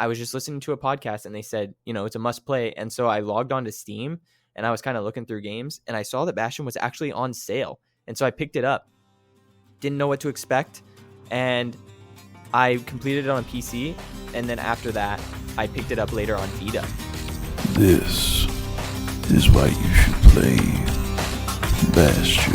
I was just listening to a podcast and they said, it's a must play. And so I logged on to Steam and I was kind of looking through games and I saw that Bastion was actually on sale. And so I picked it up. Didn't know what to expect. And I completed it on PC. And then after that, I picked it up later on Vita. This is why you should play Bastion.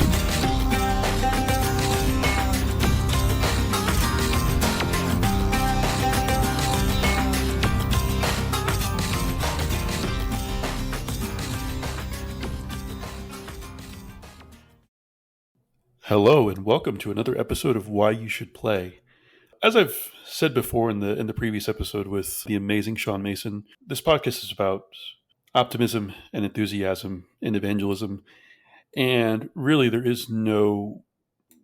Hello and welcome to another episode of Why You Should Play. As I've said before in the previous episode with the amazing Sean Mason, this podcast is about optimism and enthusiasm and evangelism. And really, there is no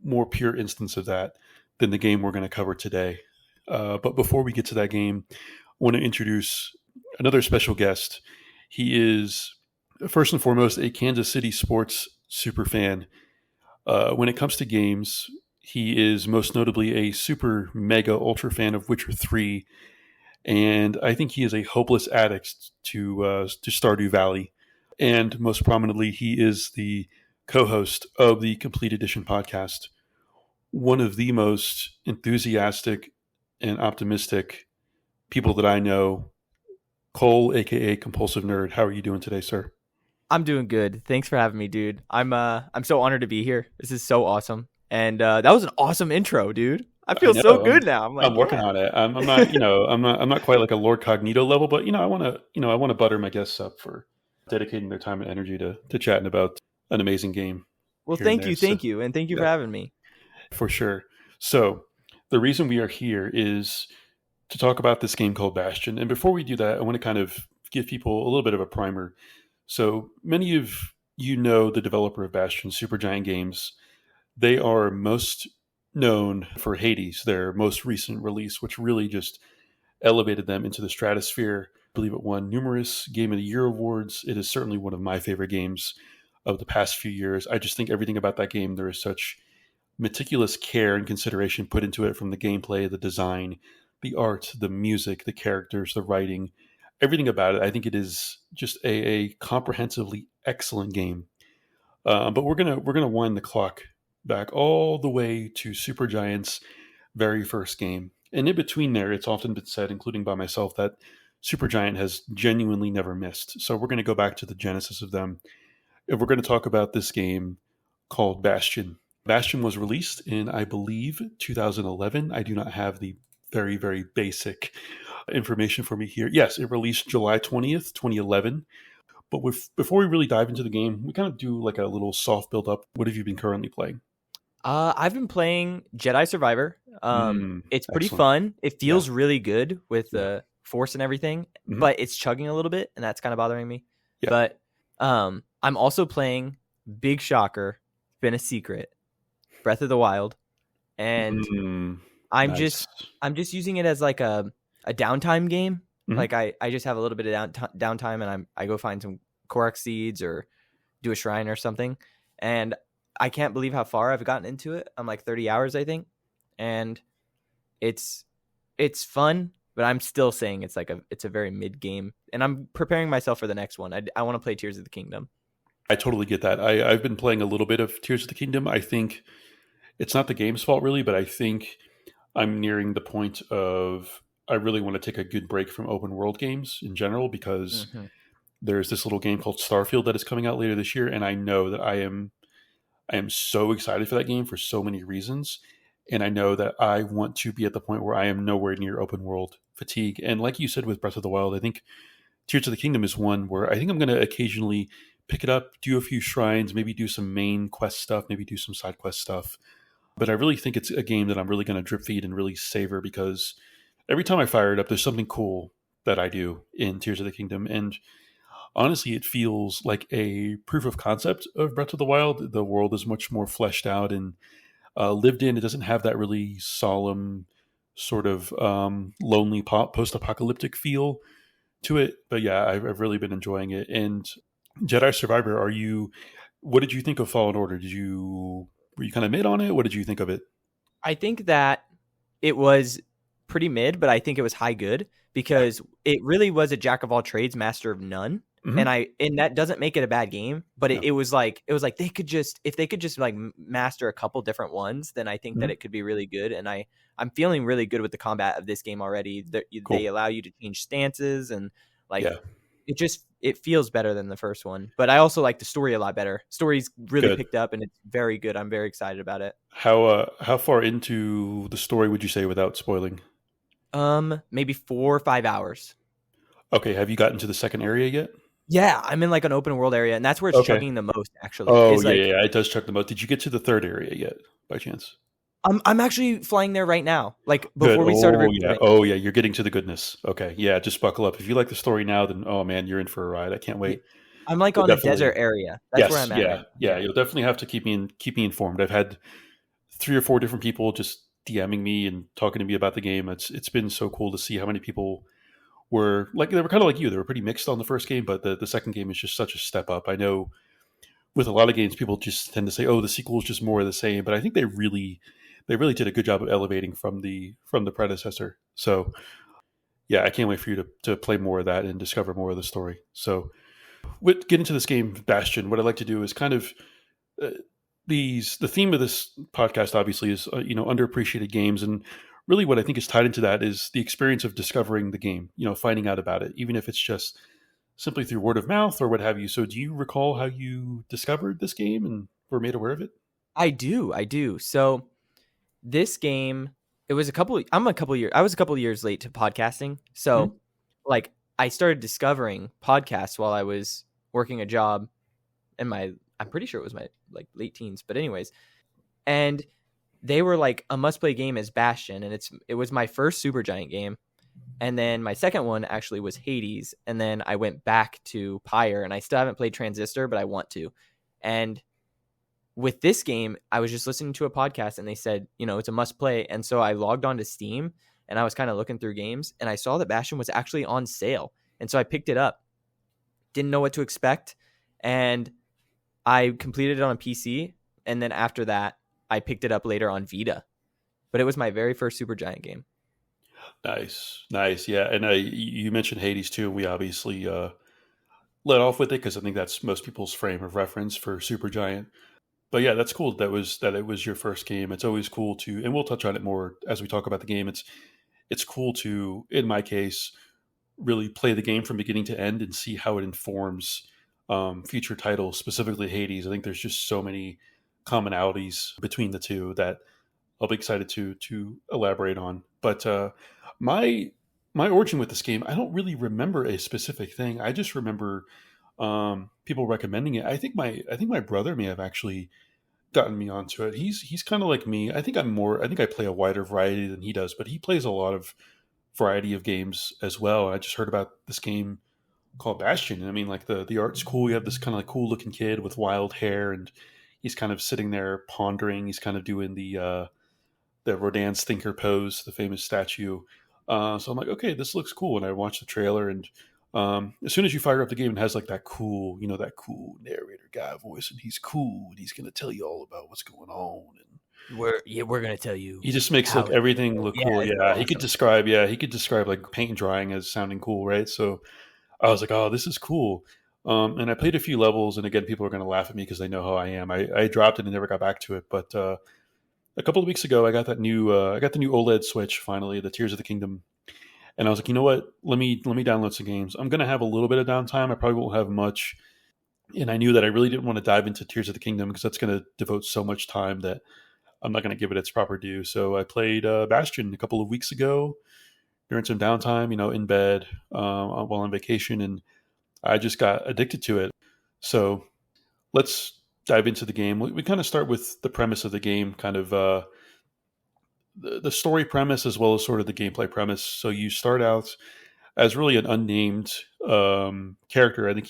more pure instance of that than the game we're going to cover today. But before we get to that game, I want to introduce another special guest. He is, first and foremost, a Kansas City sports superfan. When it comes to games, he is most notably a super mega ultra fan of Witcher 3, and I think he is a hopeless addict to Stardew Valley. And most prominently, he is the co-host of the Complete Edition podcast. One of the most enthusiastic and optimistic people that I know, Cole, aka CompulsiveNerd. How are you doing today, sir? I'm doing good. Thanks for having me, dude. I'm so honored to be here. This is so awesome. And that was an awesome intro, dude. I feel so good now. I'm working on it. I'm not, I'm not quite like a Lord Cognito level, but I want to butter my guests up for dedicating their time and energy to chatting about an amazing game. Well, thank you, and thank you for having me. For sure. So the reason we are here is to talk about this game called Bastion. And before we do that, I want to kind of give people a little bit of a primer. So many of you know the developer of Bastion, Supergiant Games. They are most known for Hades, their most recent release, which really just elevated them into the stratosphere. I believe it won numerous Game of the Year awards. It is certainly one of my favorite games of the past few years. I just think everything about that game, there is such meticulous care and consideration put into it, from the gameplay, the design, the art, the music, the characters, the writing, everything about it. I think it is just a comprehensively excellent game. But we're gonna wind the clock back all the way to Supergiant's very first game. And in between there, it's often been said, including by myself, that Supergiant has genuinely never missed. So we're going to go back to the genesis of them. And we're going to talk about this game called Bastion. Bastion was released in, I believe, 2011. I do not have the very, very basic information for me here. Yes, it released July 20th, 2011. But before we really dive into the game, we kind of do like a little soft build up. What have you been currently playing? I've been playing Jedi Survivor. It's pretty fun. It feels really good with the Force and everything, but it's chugging a little bit, and that's kind of bothering me. Yeah. But I'm also playing, big shocker, been a secret, Breath of the Wild, and I'm just using it as like a downtime game. Like I just have a little bit of downtime, and I go find some Korok seeds or do a shrine or something, and I can't believe how far I've gotten into it. I'm like 30 hours, I think, and it's fun, but I'm still saying it's a very mid game, and I'm preparing myself for the next one. I want to play Tears of the Kingdom. I totally get that. I've been playing a little bit of Tears of the Kingdom. I think it's not the game's fault really, but I think I'm nearing the point of I really want to take a good break from open world games in general, because there's this little game called Starfield that is coming out later this year, and I know that I am so excited for that game for so many reasons, and I know that I want to be at the point where I am nowhere near open world fatigue. And like you said with Breath of the Wild, I think Tears of the Kingdom is one where I think I'm going to occasionally pick it up, do a few shrines, maybe do some main quest stuff, maybe do some side quest stuff. But I really think it's a game that I'm really going to drip feed and really savor, because every time I fire it up, there's something cool that I do in Tears of the Kingdom. And honestly, it feels like a proof of concept of Breath of the Wild. The world is much more fleshed out and lived in. It doesn't have that really solemn, sort of lonely post-apocalyptic feel to it. But yeah, I've really been enjoying it. And Jedi Survivor, what did you think of Fallen Order? Were you kind of mid on it? What did you think of it? I think that it was pretty mid, but I think it was high good, because it really was a jack of all trades, master of none. Mm-hmm. And that doesn't make it a bad game, but it was like they could just, if they could just like master a couple different ones, then I think that it could be really good. And I'm feeling really good with the combat of this game already. Cool. They allow you to change stances, and like yeah. it feels better than the first one. But I also like the story a lot better. Story's really picked up, and it's very good. I'm very excited about it. How far into the story would you say without spoiling? Maybe 4 or 5 hours. Okay, have you gotten to the second area yet? Yeah, I'm in like an open world area, and that's where it's chugging the most. Actually, oh yeah, it does chug the most. Did you get to the third area yet, by chance? I'm actually flying there right now. Like before we started recording. Oh yeah, you're getting to the goodness. Okay, yeah, just buckle up. If you like the story now, then oh man, you're in for a ride. I can't wait. I'm like on a desert area. That's where I'm at. Yeah. You'll definitely have to keep me informed. I've had 3 or 4 different people just DMing me and talking to me about the game. It's been so cool to see how many people were like, they were kind of like you. They were pretty mixed on the first game, but the second game is just such a step up. I know with a lot of games, people just tend to say, "Oh, the sequel is just more of the same," but I think they really did a good job of elevating from the predecessor. So yeah, I can't wait for you to play more of that and discover more of the story. So with get into this game, Bastion, what I'd like to do is kind of the theme of this podcast obviously is underappreciated games, and really what I think is tied into that is the experience of discovering the game, finding out about it, even if it's just simply through word of mouth or what have you. So do you recall how you discovered this game and were made aware of it? I do. So this game, I was a couple of years late to podcasting. So like I started discovering podcasts while I was working a job in I'm pretty sure it was my like late teens, but anyways. And they were like a must play game as Bastion, and it was my first Supergiant game. And then my second one actually was Hades, and then I went back to Pyre, and I still haven't played Transistor, but I want to. And with this game, I was just listening to a podcast, and they said, it's a must play. And so I logged onto Steam, and I was kind of looking through games, and I saw that Bastion was actually on sale. And so I picked it up. Didn't know what to expect, and I completed it on a PC, and then after that, I picked it up later on Vita. But it was my very first Supergiant game. Nice. Yeah. And you mentioned Hades too. We obviously let off with it because I think that's most people's frame of reference for Supergiant. But yeah, that's cool. That it was your first game. It's always cool to, and we'll touch on it more as we talk about the game. It's cool to, in my case, really play the game from beginning to end and see how it informs future titles, specifically Hades. I think there's just so many commonalities between the two that I'll be excited to elaborate on. But my origin with this game, I don't really remember a specific thing. I just remember people recommending it. I think my brother may have actually gotten me onto it. He's kind of like me. I think I play a wider variety than he does, but he plays a lot of variety of games as well. I just heard about this game called Bastion. I mean, like the art's cool. You have this kind of like cool looking kid with wild hair, and he's kind of sitting there pondering. He's kind of doing the Rodin's thinker pose, the famous statue. So I'm like, okay, this looks cool. And I watched the trailer, and as soon as you fire up the game, it has like that cool narrator guy voice, and he's cool, and he's going to tell you all about what's going on. And we're going to tell you. He just makes like everything look cool. Yeah, awesome. He could describe like paint and drying as sounding cool, right? So I was like, oh, this is cool. And I played a few levels, and again, people are going to laugh at me because they know how I am. I dropped it and never got back to it, but a couple of weeks ago, I got the new OLED Switch finally, the Tears of the Kingdom, and I was like, you know what? Let me download some games. I'm gonna have a little bit of downtime. I probably won't have much, and I knew that I really didn't want to dive into Tears of the Kingdom because that's going to devote so much time that I'm not going to give it its proper due. So I played Bastion a couple of weeks ago during some downtime, in bed while on vacation, and I just got addicted to it. So let's dive into the game. We kind of start with the premise of the game, kind of the story premise as well as sort of the gameplay premise. So you start out as really an unnamed character. I think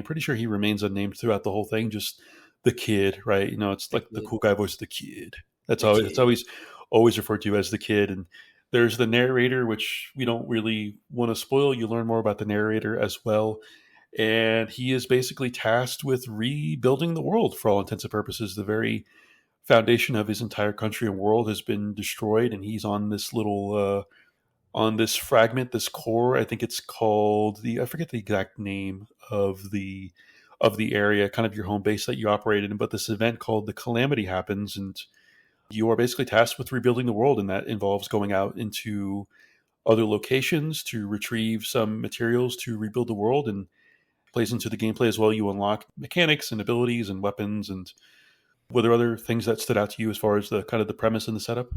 pretty sure he remains unnamed throughout the whole thing. Just the kid, right? It's like the cool guy voice, the kid. It's always referred to as the kid. And there's the narrator, which we don't really want to spoil. You learn more about the narrator as well. And he is basically tasked with rebuilding the world for all intents and purposes. The very foundation of his entire country and world has been destroyed, and he's on this little on this fragment, this core. I think it's called I forget the exact name of the area, kind of your home base that you operate in. But this event called the Calamity happens, and you are basically tasked with rebuilding the world, and that involves going out into other locations to retrieve some materials to rebuild the world, and plays into the gameplay as well. You unlock mechanics and abilities and weapons. And were there other things that stood out to you as far as the kind of the premise and the setup?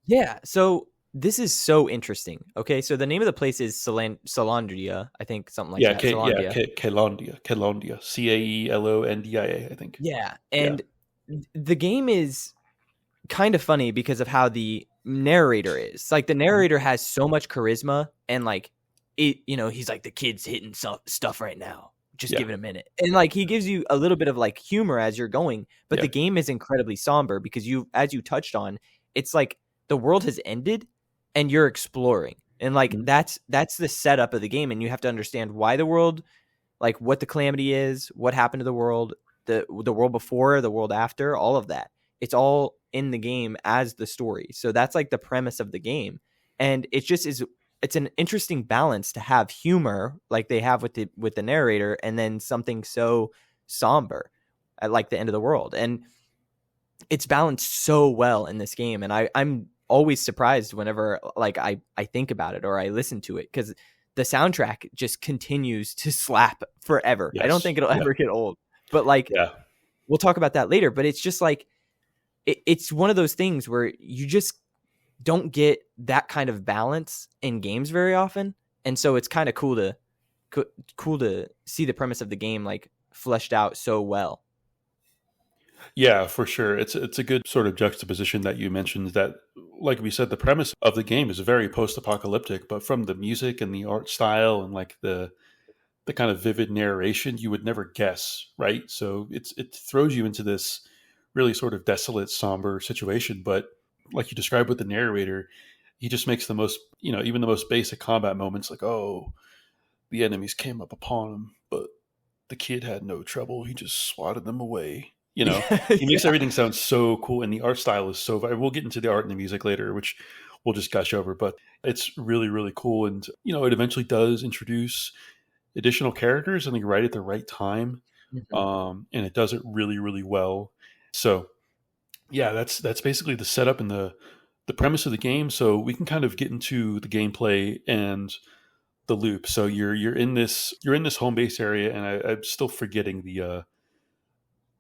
Yeah. So this is so interesting. Okay, so the name of the place is Calandria, I think, something like that. Caelondia, Caelondia, I think. Yeah, and the game is kind of funny because of how the narrator is. Like, the narrator has so much charisma, and like it, he's like, the kid's hitting stuff right now. Just give it a minute, and like he gives you a little bit of like humor as you're going. But the game is incredibly somber because as you touched on, it's like the world has ended and you're exploring, and like that's the setup of the game, and you have to understand why the world, like what the calamity is, what happened to the world, the world before, the world after, all of that. It's all in the game as the story. So that's like the premise of the game, and it just is. It's an interesting balance to have humor like they have with the narrator, and then something so somber at like the end of the world, and it's balanced so well in this game. And I'm always surprised whenever like I think about it or I listen to it, because the soundtrack just continues to slap forever. I don't think it'll ever get old. But like, we'll talk about that later. But it's just like it's one of those things where you just don't get that kind of balance in games very often, and so it's kind of cool to see the premise of the game like fleshed out so well. Yeah, for sure. It's a good sort of juxtaposition that you mentioned, that, like we said, the premise of the game is very post-apocalyptic, but from the music and the art style and like the kind of vivid narration, you would never guess, right? So it throws you into this really sort of desolate, somber situation. But like you described with the narrator, he just makes the most, even the most basic combat moments, like, oh, the enemies came up upon him, but the kid had no trouble. He just swatted them away. He makes everything sound so cool, and the art style is so. We'll get into the art and the music later, which we'll just gush over, but it's really, really cool. And it eventually does introduce additional characters, I think, right at the right time, and it does it really, really well. So, yeah, that's basically the setup and the premise of the game. So we can kind of get into the gameplay and the loop. So you're in this home base area, and I'm still forgetting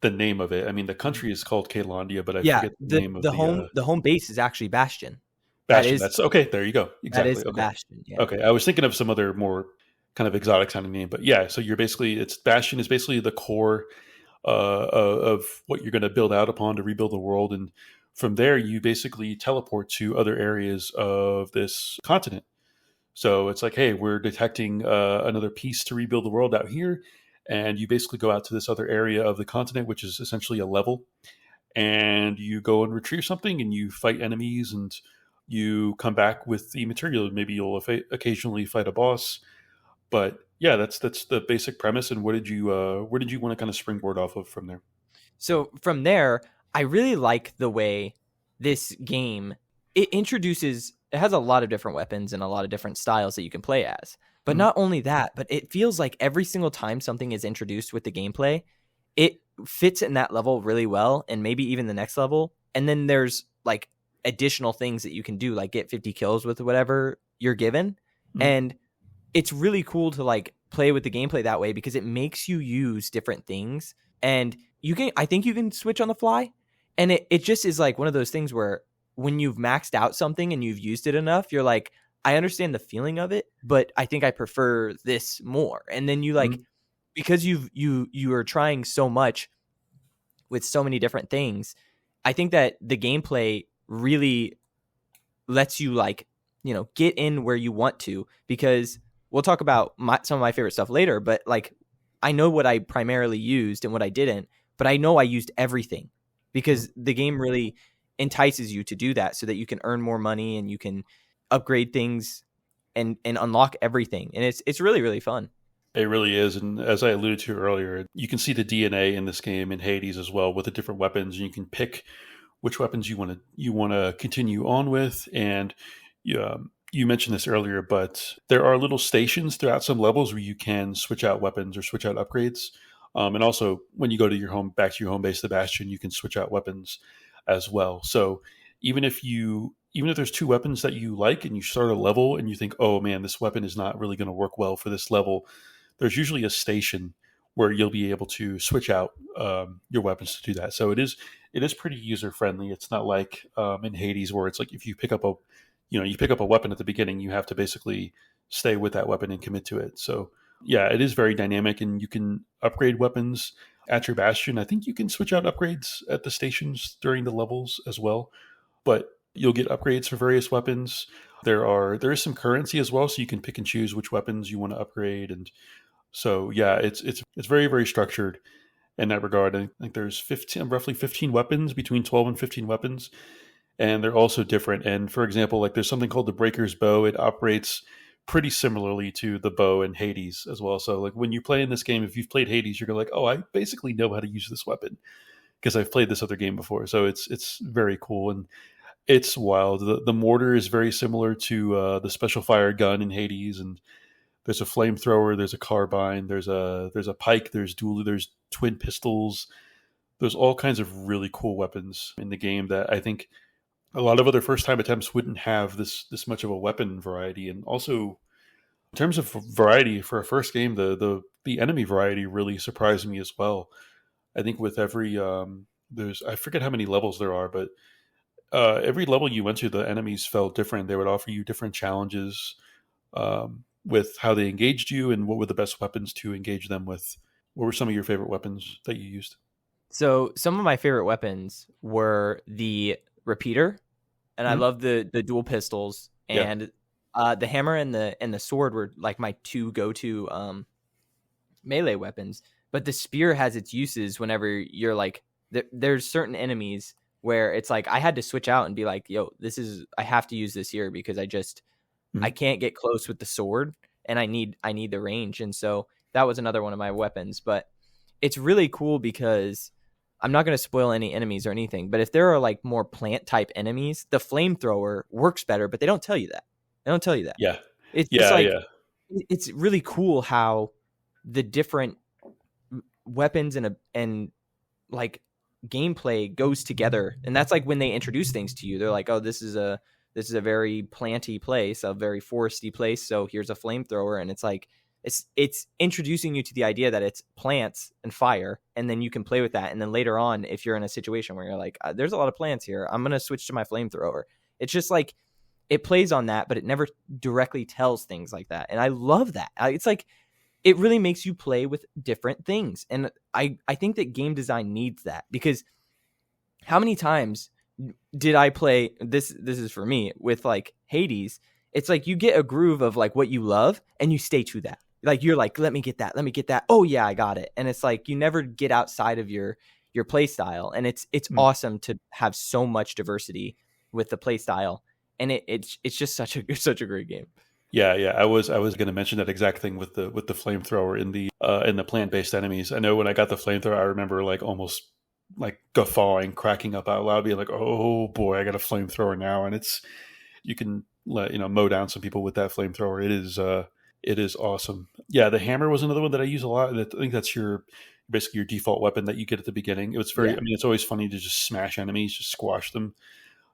the name of it. I mean, the country is called Caelondia, but I forget the name of the home base is actually Bastion. Bastion. That's okay. There you go. Exactly. That is Bastion. Yeah. Okay. I was thinking of some other more kind of exotic sounding name, but yeah. So Bastion is basically the core of what you're going to build out upon to rebuild the world, and from there you basically teleport to other areas of this continent. So it's like, hey, we're detecting another piece to rebuild the world out here. And you basically go out to this other area of the continent, which is essentially a level, and you go and retrieve something, and you fight enemies, and you come back with the material. Maybe you'll occasionally fight a boss, but yeah, that's the basic premise. And where did you want to kind of springboard off of from there? So from there, I really like the way this game, it has a lot of different weapons and a lot of different styles that you can play as. But not only that, but it feels like every single time something is introduced with the gameplay, it fits in that level really well, and maybe even the next level. And then there's like additional things that you can do, like get 50 kills with whatever you're given. And it's really cool to like play with the gameplay that way, because it makes you use different things, and I think you can switch on the fly. And it just is like one of those things where when you've maxed out something and you've used it enough, you're like, I understand the feeling of it, but I think I prefer this more. And then you like, because you are trying so much with so many different things, I think that the gameplay really lets you like, get in where you want to, because we'll talk about some of my favorite stuff later, but like, I know what I primarily used and what I didn't, but I know I used everything, because the game really entices you to do that so that you can earn more money and you can upgrade things and unlock everything. And it's really, really fun. It really is. And as I alluded to earlier, you can see the DNA in this game in Hades as well, with the different weapons, and you can pick which weapons you want to continue on with. And you mentioned this earlier, but there are little stations throughout some levels where you can switch out weapons or switch out upgrades. And also, when you go to back to your home base, the Bastion, you can switch out weapons as well. So even if there's two weapons that you like and you start a level and you think, oh man, this weapon is not really going to work well for this level, there's usually a station where you'll be able to switch out your weapons to do that. So it is pretty user friendly. It's not like in Hades where it's like if you pick up a weapon at the beginning, you have to basically stay with that weapon and commit to it. So yeah, it is very dynamic, and you can upgrade weapons at your Bastion. I think you can switch out upgrades at the stations during the levels as well, but you'll get upgrades for various weapons. There is some currency as well, so you can pick and choose which weapons you want to upgrade. And so yeah, it's very, very structured in that regard. I think there's roughly 15 weapons, between 12 and 15 weapons, and they're also different. And for example, like there's something called the Breaker's Bow. It operates pretty similarly to the bow in Hades as well. So like when you play in this game, if you've played Hades, you're like, oh, I basically know how to use this weapon because I've played this other game before. So it's very cool, and it's wild. The mortar is very similar to the special fire gun in Hades, and there's a flamethrower, there's a carbine, there's a pike, there's twin pistols. There's all kinds of really cool weapons in the game that I think a lot of other first time attempts wouldn't have this much of a weapon variety. And also in terms of variety for a first game, the enemy variety really surprised me as well. I think with every I forget how many levels there are, but every level you went to, the enemies felt different. They would offer you different challenges with how they engaged you and what were the best weapons to engage them with. What were some of your favorite weapons that you used? So some of my favorite weapons were the repeater, and I love the dual pistols, and the hammer and the sword were like my two go-to melee weapons. But the spear has its uses whenever you're like there's certain enemies where it's like I had to switch out and be like, yo, I have to use this here because I can't get close with the sword, and I need the range. And so that was another one of my weapons. But it's really cool because I'm not going to spoil any enemies or anything, but if there are like more plant type enemies, the flamethrower works better, but they don't tell you that. Yeah. It's just like, it's really cool how the different weapons and like gameplay goes together. And that's like when they introduce things to you, they're like, oh, this is a very planty place, a very foresty place. So here's a flamethrower. And it's like, it's introducing you to the idea that it's plants and fire, and then you can play with that. And then later on, if you're in a situation where you're like, there's a lot of plants here, I'm going to switch to my flamethrower. It's just like, it plays on that, but it never directly tells things like that. And I love that. It's like, it really makes you play with different things. And I think that game design needs that, because how many times did I play this is for me with like Hades. It's like you get a groove of like what you love and you stay to that. Like you're like, let me get that. Oh yeah, I got it. And it's like you never get outside of your play style. And it's awesome to have so much diversity with the play style. And it's just such a great game. Yeah. I was going to mention that exact thing with the flamethrower in the plant-based enemies. I know when I got the flamethrower, I remember like almost like guffawing, cracking up out loud, being like, "Oh boy, I got a flamethrower now!" And you can mow down some people with that flamethrower. It is awesome. Yeah, the hammer was another one that I use a lot. I think that's basically your default weapon that you get at the beginning. It was I mean, it's always funny to just smash enemies, just squash them.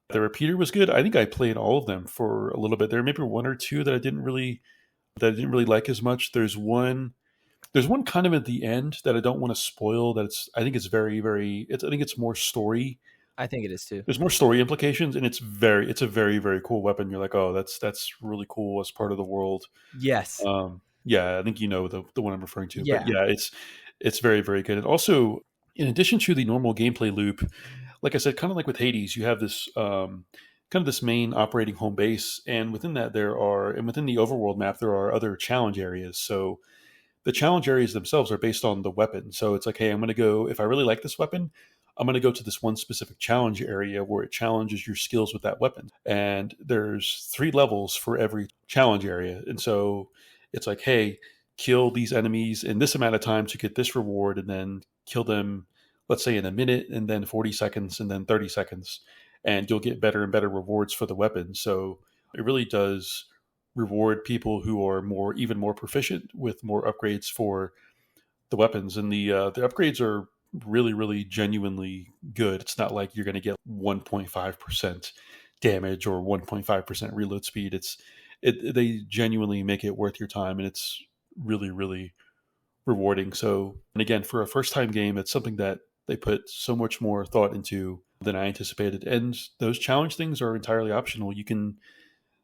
The repeater was good. I think I played all of them for a little bit. There may be one or two that I didn't really like as much. There's one kind of at the end that I don't want to spoil. I think it's very, very. I think it's more story. I think it is too. There's more story implications, and it's a very, very cool weapon. You're like, oh, that's really cool as part of the world. Yes. Yeah, I think you know the one I'm referring to. Yeah. But yeah, it's very, very good. And also, in addition to the normal gameplay loop, like I said, kind of like with Hades, you have this kind of this main operating home base, and within that within the overworld map there are other challenge areas. So the challenge areas themselves are based on the weapon. So it's like, hey, I'm going to go, if I really like this weapon, I'm going to go to this one specific challenge area where it challenges your skills with that weapon. And there's 3 levels for every challenge area. And so it's like, hey, kill these enemies in this amount of time to get this reward, and then kill them, let's say in a minute, and then 40 seconds, and then 30 seconds. And you'll get better and better rewards for the weapon. So It really does reward people who are even more proficient with more upgrades for the weapons, and the upgrades are really, really genuinely good. It's not like you're going to get 1.5% damage or 1.5% reload speed. They genuinely make it worth your time, and it's really, really rewarding. So, and again, for a first time game, it's something that they put so much more thought into than I anticipated. And those challenge things are entirely optional. You can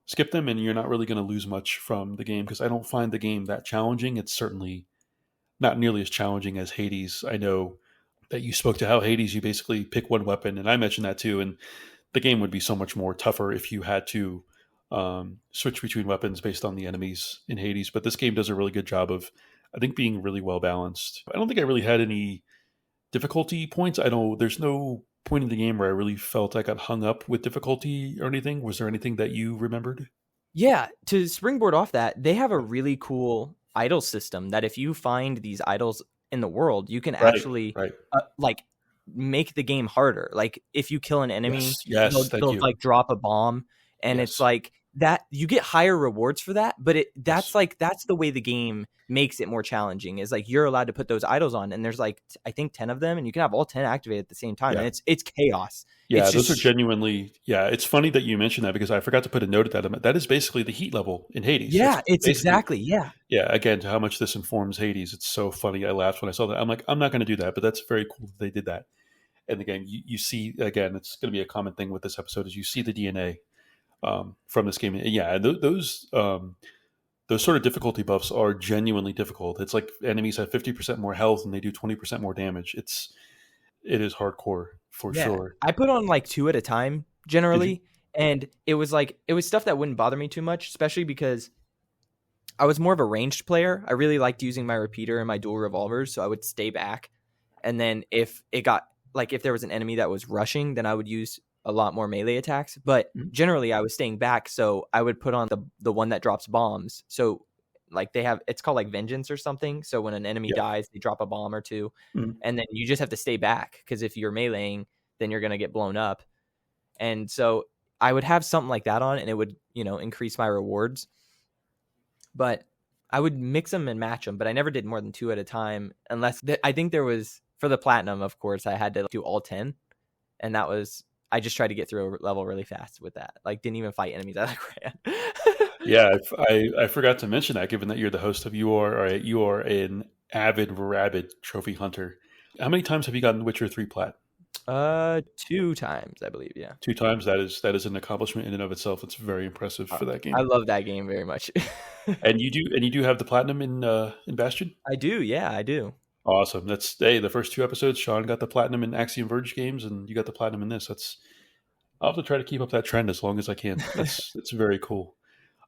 skip them and you're not really going to lose much from the game, because I don't find the game that challenging. It's certainly not nearly as challenging as Hades. I know that you spoke to how Hades, you basically pick one weapon, and I mentioned that too. And the game would be so much more tougher if you had to switch between weapons based on the enemies in Hades. But this game does a really good job of, I think, being really well balanced. I don't think I really had any difficulty points. There's no point in the game where I really felt I got hung up with difficulty or anything. Was there anything that you remembered? Yeah, to springboard off that, they have a really cool idol system that if you find these idols in the world, you can actually like make the game harder. Like if you kill an enemy, they'll like drop a bomb, and it's like that you get higher rewards for that. But that's the way the game makes it more challenging, is like you're allowed to put those idols on, and there's like I think 10 of them, and you can have all 10 activated at the same time, and it's chaos. Yeah, those are genuinely. Yeah, it's funny that you mentioned that, because I forgot to put a note at that. That is basically the heat level in Hades. Yeah, it's exactly. Yeah. Again, to how much this informs Hades, it's so funny. I laughed when I saw that. I'm like, I'm not going to do that, but that's very cool that they did that. And again, you see, again, it's going to be a common thing with this episode, is you see the DNA from this game. And yeah, those sort of difficulty buffs are genuinely difficult. It's like enemies have 50% more health and they do 20% more damage. It is hardcore for sure. I put on like 2 at a time generally, and it was stuff that wouldn't bother me too much, especially because I was more of a ranged player. I really liked using my repeater and my dual revolvers, so I would stay back. And then if there was an enemy that was rushing, then I would use a lot more melee attacks. But generally I was staying back, so I would put on the one that drops bombs. So like it's called like vengeance or something. So when an enemy dies, they drop a bomb or 2, and then you just have to stay back, because if you're meleeing, then you're going to get blown up. And so I would have something like that on, and it would, increase my rewards. But I would mix them and match them, but I never did more than 2 at a time, unless I think there was, for the platinum, of course, I had to do all 10. And that was, I just tried to get through a level really fast with that. Like, didn't even fight enemies. I ran. Yeah, I forgot to mention that, given that you're the host of you are an avid rabid trophy hunter. How many times have you gotten Witcher 3 plat? 2 times, I believe. Yeah, 2 times. That is an accomplishment in and of itself. It's very impressive for that game. I love that game very much. And you do have the platinum in Bastion? I do. Yeah, I do. Awesome. That's the first 2 episodes. Sean got the platinum in Axiom Verge games, and you got the platinum in this. I'll have to try to keep up that trend as long as I can. It's very cool.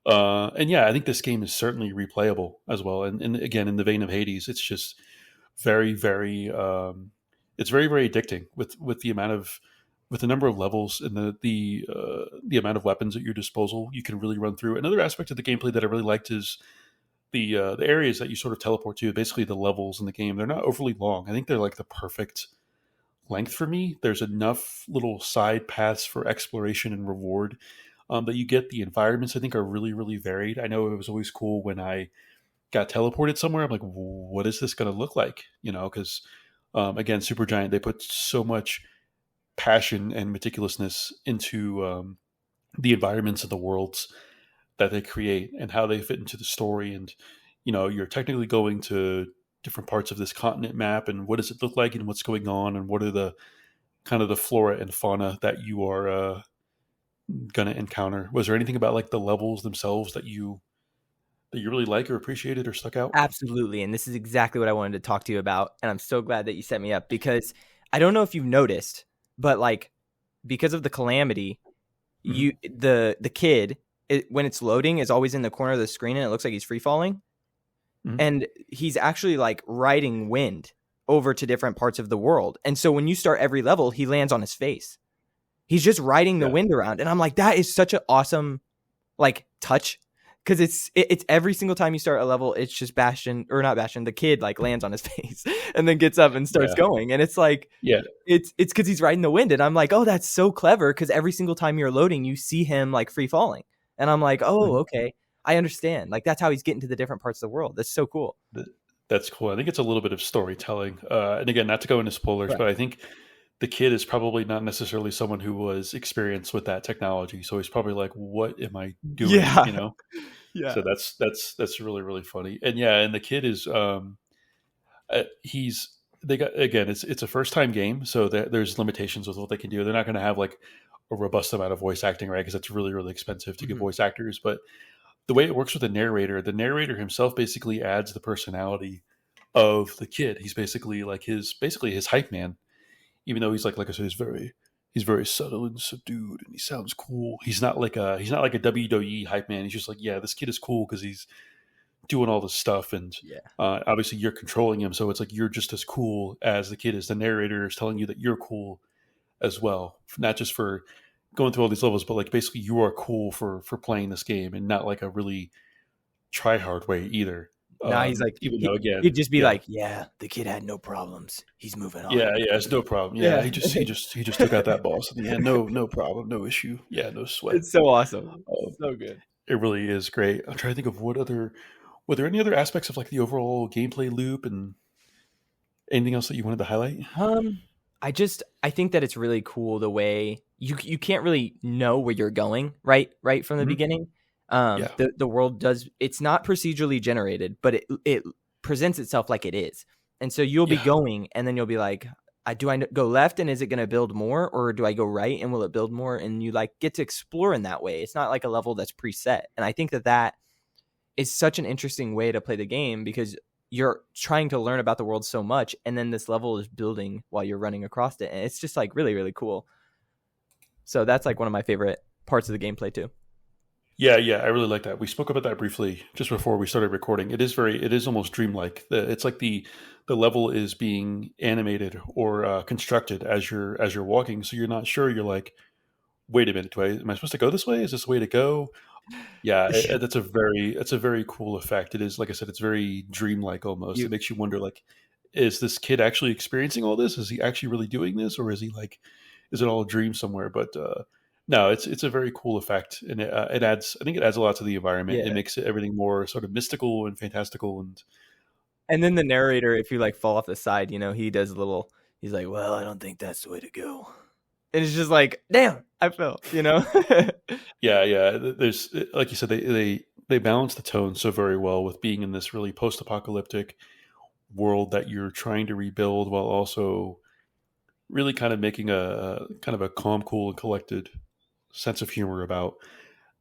And yeah, I think this game is certainly replayable as well. And again, in the vein of Hades, it's just very, very, it's very, very addicting with the number of levels and the amount of weapons at your disposal you can really run through. Another aspect of the gameplay that I really liked is the areas that you sort of teleport to. Basically, the levels in the game, they're not overly long. I think they're like the perfect length for me. There's enough little side paths for exploration and reward that you get. The environments, I think, are really, really varied. I know it was always cool when I got teleported somewhere. I'm like, what is this going to look like? Because again, Supergiant, they put so much passion and meticulousness into the environments of the worlds that they create and how they fit into the story. And you're technically going to different parts of this continent map, and what does it look like, and what's going on, and what are the kind of the flora and fauna that you are gonna encounter. Was there anything about like the levels themselves that you really like or appreciated or stuck out? Absolutely. And this is exactly what I wanted to talk to you about, and I'm so glad that you set me up, because I don't know if you've noticed, but like because of the calamity, the kid, when it's loading, is always in the corner of the screen, and it looks like he's free falling. And he's actually like riding wind over to different parts of the world. And so when you start every level, he lands on his face. He's just riding the wind around. And I'm like, that is such an awesome like touch. Because it's every single time you start a level, it's just the kid like lands on his face and then gets up and starts going. And it's like, it's because he's riding the wind. And I'm like, oh, that's so clever. Because every single time you're loading, you see him like free falling. And I'm like, oh, okay, I understand. Like that's how he's getting to the different parts of the world. That's so cool. That's cool. I think it's a little bit of storytelling. And again, not to go into spoilers, Right. but I think the kid is probably not necessarily someone who was experienced with that technology. So he's probably like, what am I doing? Yeah. You know? Yeah. So that's really, really funny. And yeah, and the kid is, he's, they got, again, it's a first time game. So there's limitations with what they can do. They're not going to have like a robust amount of voice acting, right? Because it's really, really expensive to get voice actors. But the way it works with the narrator himself basically adds the personality of the kid. He's basically like his hype man, even though like I said, he's very subtle and subdued, and he sounds cool. He's not like a WWE hype man. He's just like, yeah, this kid is cool because he's doing all this stuff, and Yeah. obviously you're controlling him, so it's like you're just as cool as the kid is. The narrator is telling you that you're cool as well, not just for going through all these levels, but like basically you are cool for playing this game, and not like a really try hard way either. Now he's like, Even though again, he'd just be yeah, like, yeah, the kid had no problems. He's moving on. yeah, it's no problem. Yeah, Yeah. he just took out that boss in the end. No problem, no issue. Yeah, no sweat. It's so awesome. Um, So good. it really is great. I'm trying to think of were there any other aspects of like the overall gameplay loop and anything else that you wanted to highlight? I think that it's really cool the way you can't really know where you're going right from the beginning. Yeah. The world does, it's not procedurally generated, but it presents itself like it is. And so you'll be going, and then you'll be like, do I go left, and is it going to build more, or do I go right and will it build more? And you like get to explore in that way. It's not like a level that's preset. And I think that is such an interesting way to play the game, because you're trying to learn about the world so much, and then this level is building while you're running across it, and it's just like really, really cool. So that's like one of my favorite parts of the gameplay too. Yeah, I really like that. We spoke about that briefly just before we started recording. It is almost dreamlike. It's like the level is being animated or constructed as you're walking, so you're not sure. You're like, wait a minute, am I supposed to go this way? Is this the way to go? Yeah, that's a very cool effect. It is, like I said, it's very dreamlike almost. It makes you wonder, like, is this kid actually experiencing all this? Is he actually really doing this, or is he like, is it all a dream somewhere? But no, it's a very cool effect, and it adds. I think it adds a lot to the environment. Yeah. It makes everything more sort of mystical and fantastical, And then the narrator, if you like fall off the side, he does a little. He's like, "Well, I don't think that's the way to go," and it's just like, "Damn, I fell," Yeah. There's, like you said, they balance the tone so very well with being in this really post-apocalyptic world that you're trying to rebuild, while also really kind of making a kind of a calm, cool, and collected sense of humor about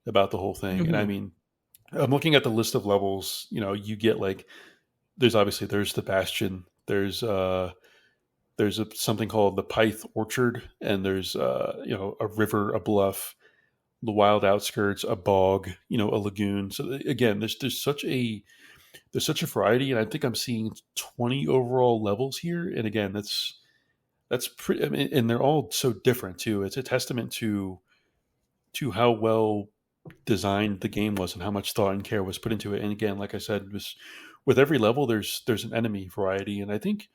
the whole thing. Mm-hmm. And I mean, I'm looking at the list of levels. You get like, there's the Bastion. There's something called the Pyth Orchard, and there's a river, a bluff, the wild outskirts, a bog, a lagoon. So again, there's such a variety, and I think I'm seeing 20 overall levels here. And again, that's pretty. I mean, and they're all so different too. It's a testament to how well designed the game was and how much thought and care was put into it. And again, like I said, with every level, there's an enemy variety, and I think,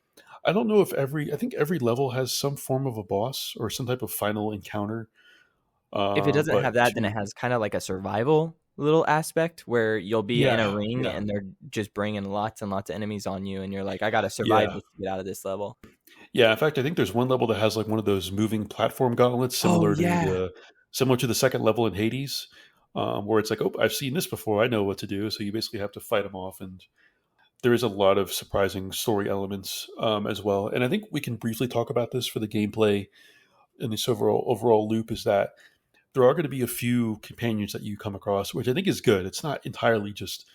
I don't know if I think every level has some form of a boss or some type of final encounter. If it doesn't have that, then it to has kind of like a survival little aspect where you'll be in a ring and they're just bringing lots and lots of enemies on you, and you're like, I got to survive this to get out of this level. Yeah, in fact, I think there's one level that has like one of those moving platform gauntlets, similar to the second level in Hades, where it's like, oh, I've seen this before, I know what to do. So you basically have to fight them off, and there is a lot of surprising story elements as well. And I think we can briefly talk about this for the gameplay in this overall loop, is that there are going to be a few companions that you come across, which I think is good. It's not entirely just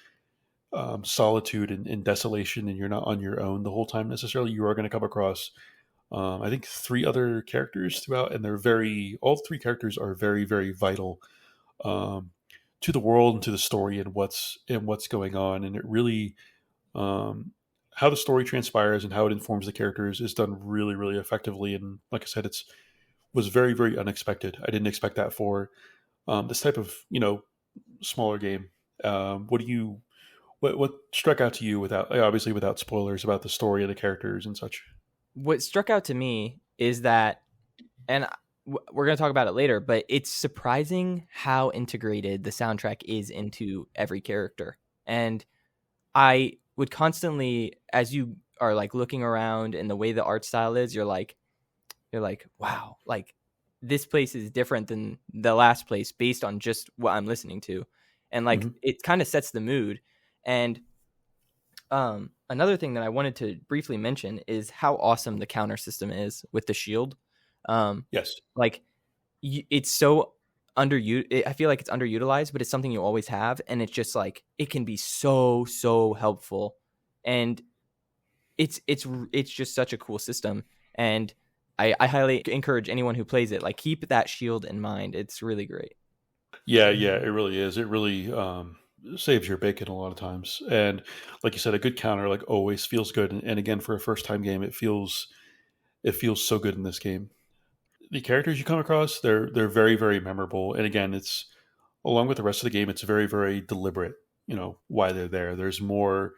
solitude and desolation, and you're not on your own the whole time necessarily. You are going to come across, I think, 3 other characters throughout, and all 3 characters are very, very vital to the world and to the story and what's going on. And it really, how the story transpires and how it informs the characters is done really, really effectively. And like I said, was very, very unexpected. I didn't expect that for this type of smaller game. What struck out to you, without spoilers, about the story of the characters and such? What struck out to me is that, and we're going to talk about it later, but it's surprising how integrated the soundtrack is into every character. And I would constantly, as you are like looking around and the way the art style is, you're like, wow, like this place is different than the last place based on just what I'm listening to. And like, it kind of sets the mood. And another thing that I wanted to briefly mention is how awesome the counter system is with the shield. Yes. Like it's so I feel like it's underutilized, but it's something you always have. And it's just like, it can be so helpful. And it's just such a cool system. And I highly encourage anyone who plays it, like, keep that shield in mind. It's really great. Yeah, it really is. It really saves your bacon a lot of times. And like you said, a good counter like always feels good. And again, for a first time game, it feels so good in this game. The characters you come across, they're very, very memorable. And again, it's along with the rest of the game, it's very, very deliberate, why they're there. There's more,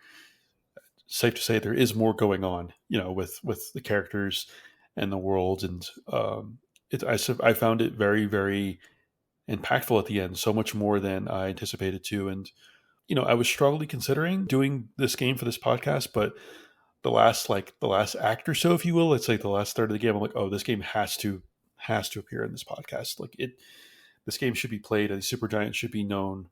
safe to say there is more going on, with the characters and the world. And I found it very, very impactful at the end, so much more than I anticipated to. And I was strongly considering doing this game for this podcast, but the last act or so, if you will, it's like the last third of the game, I'm like, oh, this game has to appear in this podcast. Like this game should be played, and Supergiant should be known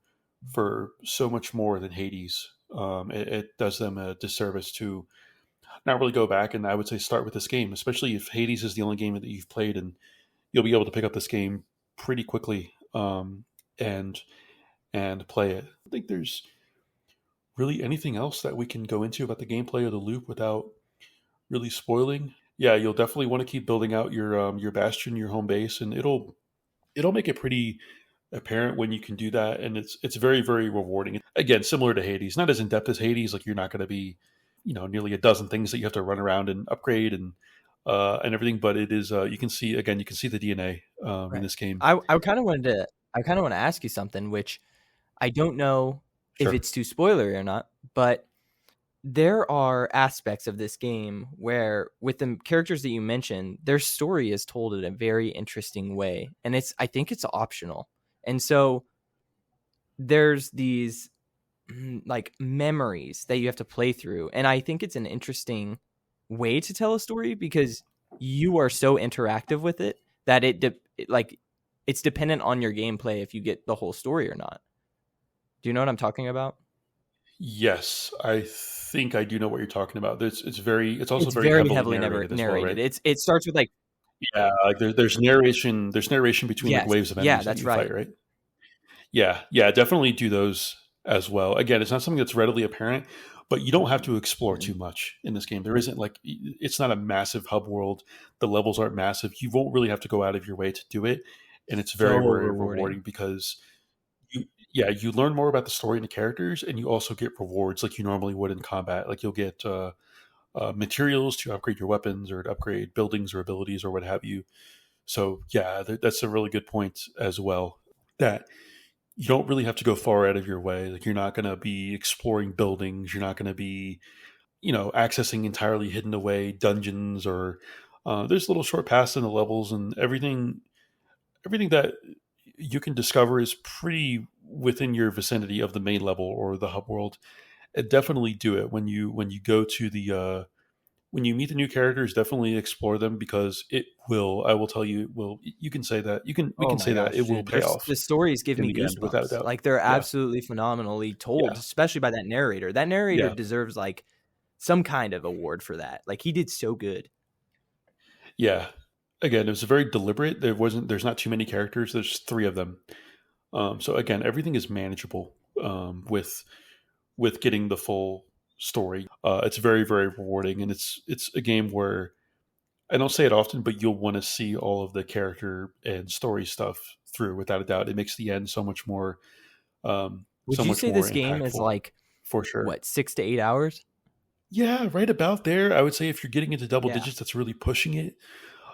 for so much more than Hades. It does them a disservice to not really go back and, I would say, start with this game, especially if Hades is the only game that you've played, and you'll be able to pick up this game pretty quickly and play it. I think there's really anything else that we can go into about the gameplay of the loop without really spoiling. Yeah, you'll definitely want to keep building out your Bastion, your home base, and it'll make it pretty apparent when you can do that, and it's very, very rewarding. Again, similar to Hades, not as in depth as Hades. Like, you're not going to be nearly a dozen things that you have to run around and upgrade and everything, but it is you can see the DNA Right. in this game. I kind of want to ask you something, which I don't know if it's too spoilery or not, but there are aspects of this game where, with the characters that you mentioned, their story is told in a very interesting way, and I think it's optional. And so there's these like memories that you have to play through, and I think it's an interesting way to tell a story because you are so interactive with it that it's dependent on your gameplay if you get the whole story or not. Do you know what I'm talking about? Yes, I think I do know what you're talking about. It's also It's very very heavily heavily narrated as well, right? It starts with like, Yeah, like there's narration. There's narration between like yes, waves of enemies that that's you right. fight, right? Yeah, definitely do those as well. Again, it's not something that's readily apparent, but you don't have to explore too much in this game. There isn't it's not a massive hub world. The levels aren't massive. You won't really have to go out of your way to do it, and it's very, very rewarding because you learn more about the story and the characters, and you also get rewards like you normally would in combat. Like, you'll get materials to upgrade your weapons or to upgrade buildings or abilities or what have you. So yeah, that's a really good point as well, that you don't really have to go far out of your way. Like, you're not going to be exploring buildings. You're not going to be, accessing entirely hidden away dungeons, or there's little short paths in the levels, and everything that you can discover is pretty within your vicinity of the main level or the hub world. And definitely do it when you go to the when you meet the new characters. Definitely explore them, because I will tell you, you can say that we can say that it will pay off. The stories give me goosebumps, without a doubt. Like, they're absolutely phenomenally told, especially by that narrator. That narrator deserves like some kind of award for that. Like, he did so good. Yeah. Again, it was very deliberate. There's not too many characters. There's 3 of them. So again, everything is manageable with getting the full story. It's very, very rewarding, and it's a game where, I don't say it often, but you'll want to see all of the character and story stuff through, without a doubt. It makes the end so much more. Would you say this game is like, for sure, what, 6 to 8 hours? Yeah, right about there. I would say if you're getting into double digits, that's really pushing it.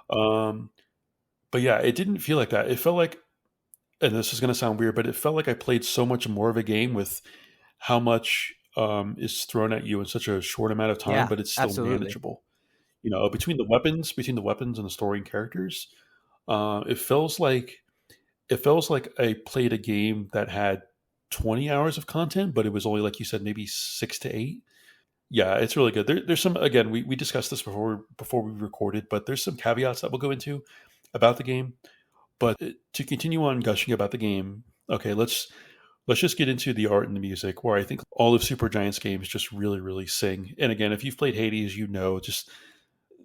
But yeah, it didn't feel like that. It felt like, and this is going to sound weird, but it felt like I played so much more of a game with how much is thrown at you in such a short amount of time, but it's still manageable. Between the weapons and the story and characters, It feels like I played a game that had 20 hours of content, but it was only, like you said, maybe 6 to 8. Yeah, it's really good. There's some, again, we discussed this before we recorded, but there's some caveats that we'll go into about the game. But to continue on gushing about the game, okay, let's just get into the art and the music, where I think all of Supergiant's games just really, really sing. And again, if you've played Hades, you know just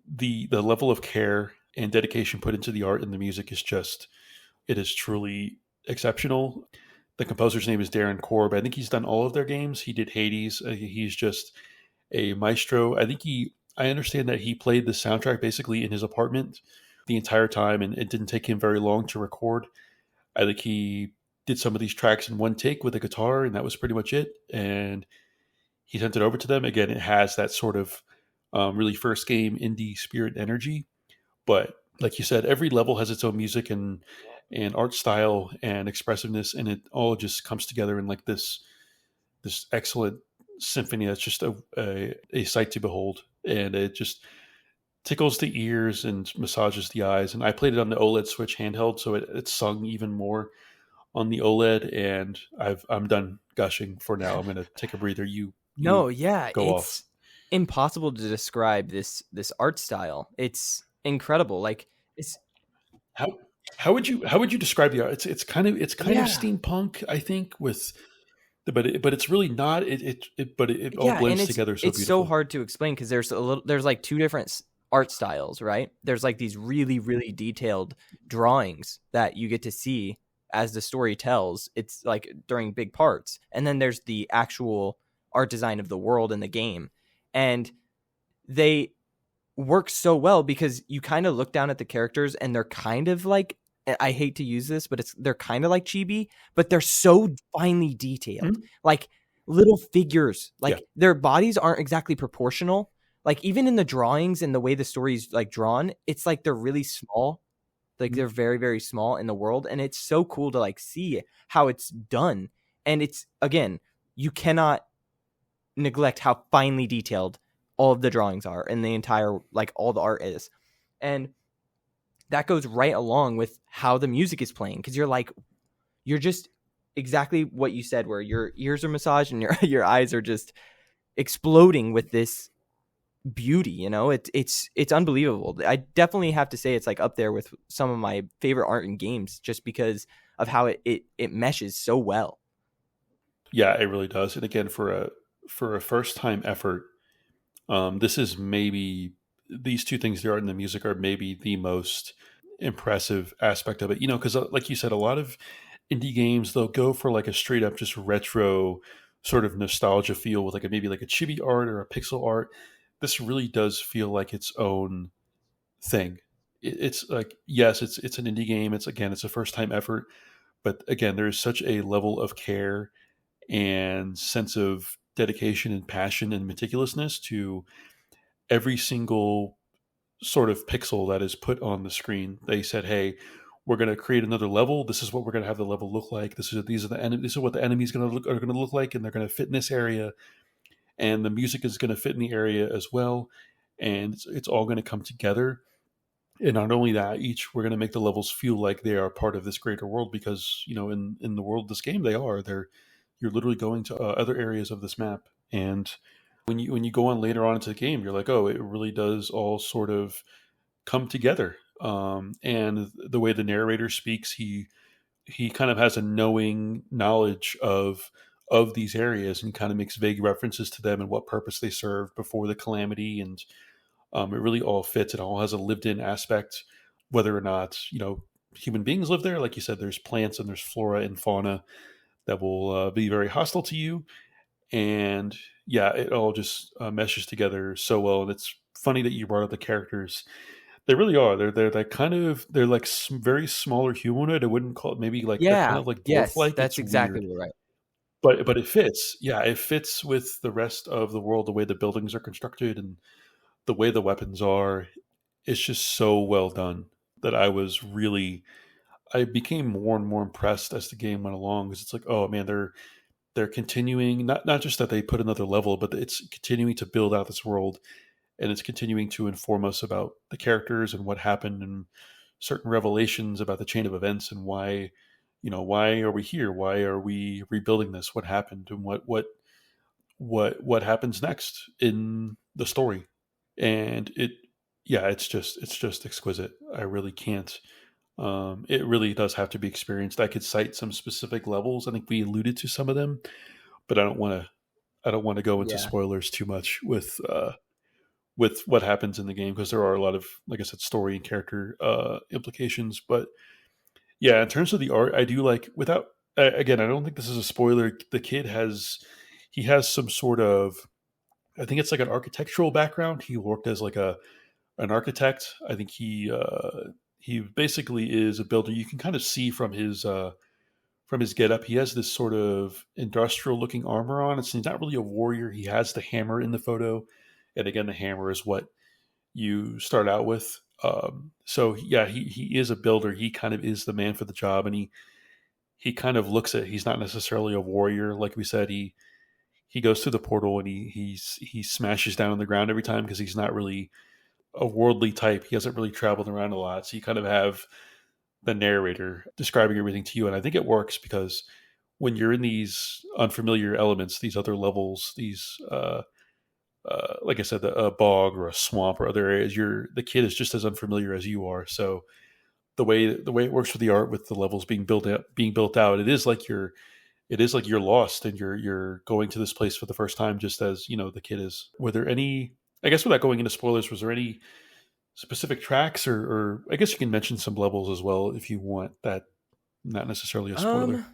the level of care and dedication put into the art and the music is just, it is truly exceptional. The composer's name is Darren Korb. I think he's done all of their games. He did Hades. He's just a maestro. I understand that he played the soundtrack basically in his apartment the entire time, and it didn't take him very long to record. I think he did some of these tracks in one take with a guitar, and that was pretty much it. And he sent it over to them. Again, it has that sort of really first game indie spirit energy. But like you said, every level has its own music and art style and expressiveness, and it all just comes together in like this excellent symphony that's just a sight to behold, and it just tickles the ears and massages the eyes. And I played it on the OLED Switch handheld, so it sung even more on the OLED. And I'm done gushing for now. I'm going to take a breather. You No, yeah, go it's off. impossible to describe this art style. It's incredible. Like it's How how would you describe the art? It's kind of yeah, steampunk, I think, with but it's really not. It all yeah, and blends together so it's so beautiful. hard to explain because there's like two different art styles, right? There's like these really really detailed drawings that you get to see as the story tells. It's like during big parts, and then there's the actual art design of the world in the game, and they work so well because you kind of look down at the characters and they're kind of like, I hate to use this, but they're kind of like chibi, but they're so finely detailed. Mhm. Like little figures, Yeah. like their bodies aren't exactly proportional. Like even in the drawings and the way the story's like drawn, it's like they're really small. Like Mhm. they're very, very small in the world. And it's so cool to like see how it's done. And it's again, you cannot neglect how finely detailed all of the drawings are and the entire like all the art is. And that goes right along with how the music is playing because you're just exactly what you said where your ears are massaged and your your eyes are just exploding with this beauty, you know. It's unbelievable. I definitely have to say it's like up there with some of my favorite art in games just because of how it meshes so well. Yeah, it really does. And again, for a first time effort, this is maybe these two things, the art and the music, are maybe the most impressive aspect of it. Because like you said, a lot of indie games, they'll go for like a straight up just retro sort of nostalgia feel with like maybe like a chibi art or a pixel art. This really does feel like its own thing. It's like, yes, it's an indie game. It's a first time effort, but again, there's such a level of care and sense of dedication and passion and meticulousness to every single sort of pixel that is put on the screen. They said, "Hey, we're going to create another level. This is what we're going to have the level look like. This is what the enemies are going to look like, and they're going to fit in this area, and the music is going to fit in the area as well, and it's all going to come together." And not only that, we're going to make the levels feel like they are part of this greater world, because in the world of this game, you're literally going to other areas of this map. And when you go on later on into the game, you're like, oh, it really does all sort of come together. And the way the narrator speaks, he kind of has a knowing knowledge of these areas, and kind of makes vague references to them and what purpose they served before the calamity. And it really all fits. It all has a lived-in aspect, whether or not human beings live there. Like you said, there's plants and there's flora and fauna that will be very hostile to you. And yeah, it all just meshes together so well. And it's funny that you brought up the characters. They really are. They're that kind of, they're like very smaller humanoid. I wouldn't call it, maybe like they're kind Yeah, of like dwarf yes, like. that's It's exactly weird, right. but it fits. Yeah, it fits with the rest of the world, the way the buildings are constructed and the way the weapons are. It's just so well done that I became more and more impressed as the game went along, because it's like, oh man, they're continuing, not just that they put another level, but it's continuing to build out this world, and it's continuing to inform us about the characters and what happened. And certain revelations about the chain of events and why, why are we here? Why are we rebuilding this? What happened, and what happens next in the story? And it's just exquisite. I really can't. It really does have to be experienced. I could cite some specific levels. I think we alluded to some of them, but I don't want to. I don't want to go into Yeah. spoilers too much with what happens in the game, because there are a lot of, like I said, story and character implications. But yeah, in terms of the art, I do like, without again, I don't think this is a spoiler. The kid has some sort of, I think it's like an architectural background. He worked as like an architect. I think he basically is a builder. You can kind of see from his getup, he has this sort of industrial looking armor on. He's not really a warrior. He has the hammer in the photo, and again, the hammer is what you start out with. So yeah, he is a builder. He kind of is the man for the job, and he kind of looks at. He's not necessarily a warrior, like we said. He goes through the portal and he smashes down on the ground every time, because he's not really a worldly type. He hasn't really traveled around a lot, so you kind of have the narrator describing everything to you. And I think it works because when you're in these unfamiliar elements, these other levels, these like I said, a bog or a swamp or other areas, the kid is just as unfamiliar as you are. So the way it works with the art, with the levels being built out, it is like you're lost and you're going to this place for the first time, just as the kid is. Were there any, I guess without going into spoilers, was there any specific tracks, or I guess you can mention some levels as well if you want, that not necessarily a spoiler?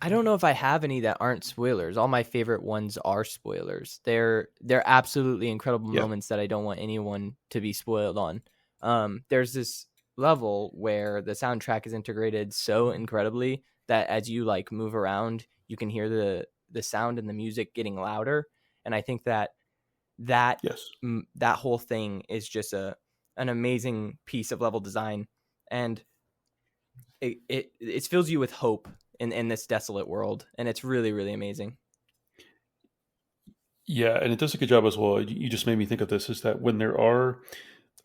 I don't know if I have any that aren't spoilers. All my favorite ones are spoilers. They're absolutely incredible moments that I don't want anyone to be spoiled on. There's this level where the soundtrack is integrated so incredibly that as you like move around, you can hear the sound and the music getting louder. And I think that whole thing is just an amazing piece of level design, and it fills you with hope in this desolate world, and it's really, really amazing. Yeah, and it does a good job as well. You just made me think of this, is that when there are,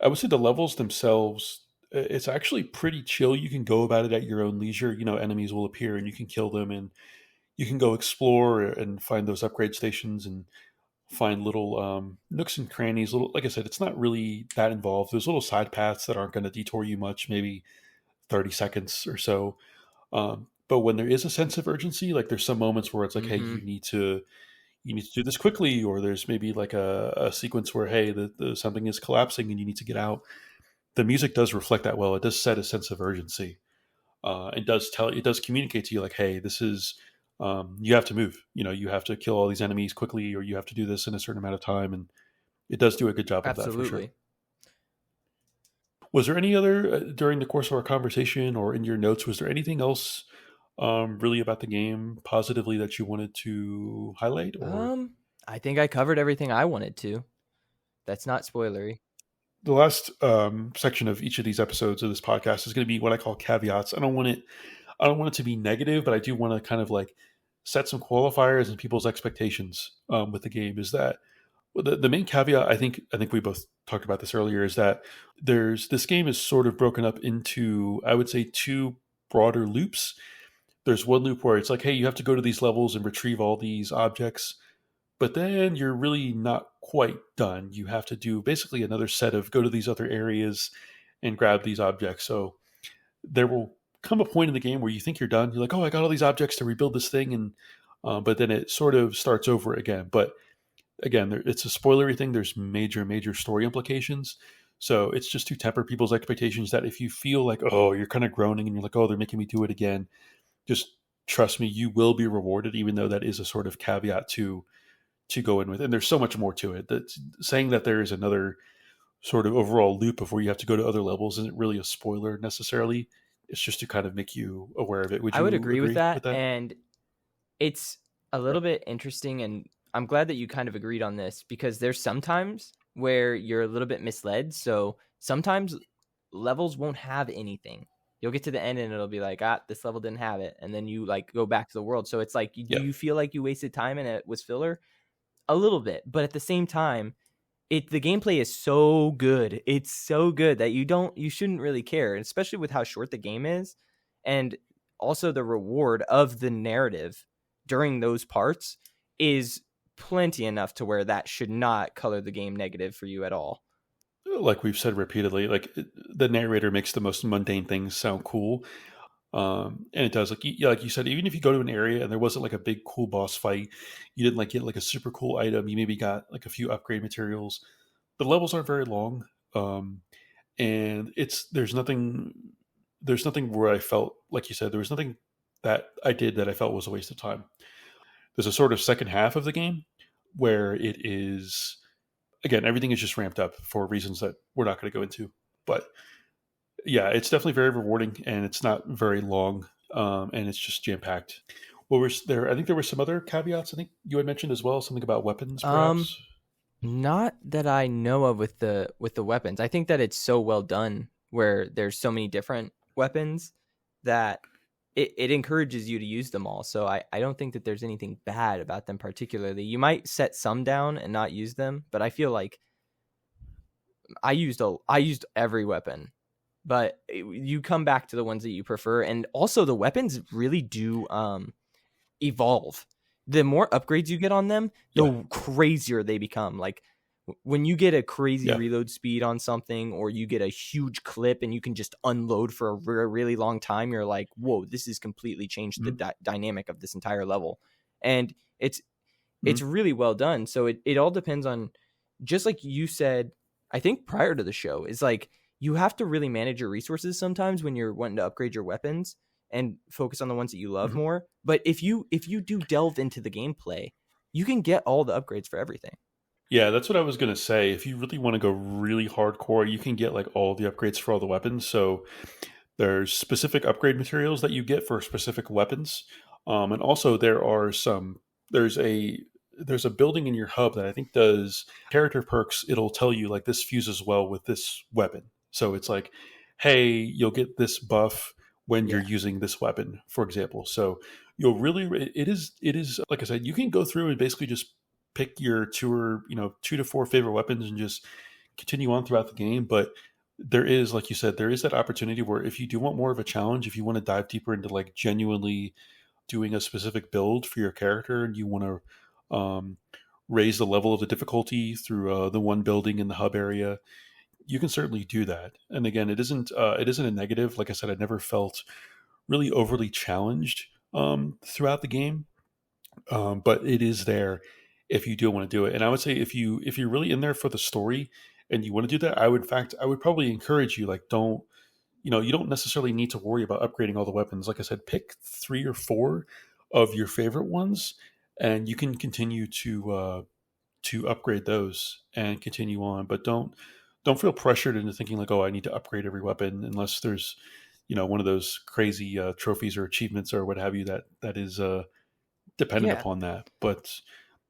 I would say, the levels themselves, it's actually pretty chill. You can go about it at your own leisure. Enemies will appear and you can kill them, and you can go explore and find those upgrade stations and find little nooks and crannies. Little, like I said, it's not really that involved. There's little side paths that aren't going to detour you much, maybe 30 seconds or so. But when there is a sense of urgency, like there's some moments where it's like, hey, you need to do this quickly, or there's maybe like a sequence where, hey, something is collapsing and you need to get out. The music does reflect that well. It does set a sense of urgency. It does communicate to you like, hey, this is, you have to move. You have to kill all these enemies quickly, or you have to do this in a certain amount of time, and it does do a good job of that for sure. Was there any other during the course of our conversation or in your notes? Was there anything else really about the game positively that you wanted to highlight? Or I think I covered everything I wanted to. That's not spoilery. The last section of each of these episodes of this podcast is going to be what I call caveats. I don't want it to be negative, but I do want to kind of like set some qualifiers and people's expectations with the game. Is that the main caveat? I think we both talked about this earlier. Is that this game is sort of broken up into, I would say, two broader loops. There's one loop where it's like, hey, you have to go to these levels and retrieve all these objects, but then you're really not quite done. You have to do basically another set of go to these other areas and grab these objects. So there will come a point in the game where you think you're done. You're like, oh, I got all these objects to rebuild this thing, and but then it sort of starts over again. But again, it's a spoilery thing. There's major story implications. So it's just to temper people's expectations, that if you feel like, oh, you're kind of groaning and you're like, oh, they're making me do it again, just trust me, you will be rewarded, even though that is a sort of caveat to go in with. And there's so much more to it. That saying that there is another sort of overall loop of where you have to go to other levels isn't really a spoiler necessarily. It's just to kind of make you aware of it. I would agree with that. And it's a little bit interesting, and I'm glad that you kind of agreed on this, because there's sometimes where you're a little bit misled. So sometimes levels won't have anything. You'll get to the end and it'll be like, this level didn't have it. And then you like go back to the world. So it's like, do you feel like you wasted time and it was filler? A little bit. But at the same time, the gameplay is so good. It's so good that you shouldn't really care, especially with how short the game is, and also the reward of the narrative during those parts is plenty enough to where that should not color the game negative for you at all. Like we've said repeatedly, like the narrator makes the most mundane things sound cool. And it does, like you said, even if you go to an area and there wasn't like a big cool boss fight, you didn't like get like a super cool item, you maybe got like a few upgrade materials. The levels aren't very long, and there's nothing where I felt, like you said, there was nothing that I did that I felt was a waste of time. There's a sort of second half of the game where it is, again, everything is just ramped up for reasons that we're not going to go into, but yeah, it's definitely very rewarding, and it's not very long, and it's just jam packed. What was there? I think there were some other caveats. I think you had mentioned as well, something about weapons, perhaps. Not that I know of with the weapons. I think that it's so well done where there's so many different weapons that it encourages you to use them all. So I don't think that there's anything bad about them particularly. You might set some down and not use them, but I feel like I used every weapon. But you come back to the ones that you prefer, and also the weapons really do evolve. The more upgrades you get on them, the crazier they become. Like when you get a crazy reload speed on something, or you get a huge clip and you can just unload for a really long time, you're like, whoa, this has completely changed the dynamic of this entire level. And it's really well done. So it all depends on, just like you said, I think prior to the show, is like, you have to really manage your resources sometimes when you're wanting to upgrade your weapons and focus on the ones that you love more. But if you do delve into the gameplay, you can get all the upgrades for everything. Yeah, that's what I was going to say. If you really want to go really hardcore, you can get like all the upgrades for all the weapons. So there's specific upgrade materials that you get for specific weapons. And also there's a building in your hub that I think does character perks. It'll tell you like this fuses well with this weapon. So it's like, hey, you'll get this buff when you're using this weapon, for example. So you'll really, it is like I said, you can go through and basically just pick your 2 to 4 favorite weapons and just continue on throughout the game. But there is, like you said, there is that opportunity where if you do want more of a challenge, if you want to dive deeper into like genuinely doing a specific build for your character, and you want to raise the level of the difficulty through the one building in the hub area, you can certainly do that. And again, it isn't a negative. Like I said, I never felt really overly challenged throughout the game, but it is there if you do want to do it. And I would say if you're really in there for the story and you want to do that, I would probably encourage you, like, you don't necessarily need to worry about upgrading all the weapons. Like I said, pick 3 or 4 of your favorite ones, and you can continue to upgrade those and continue on. But don't feel pressured into thinking like, oh, I need to upgrade every weapon, unless there's one of those crazy trophies or achievements or what have you that is dependent upon that. But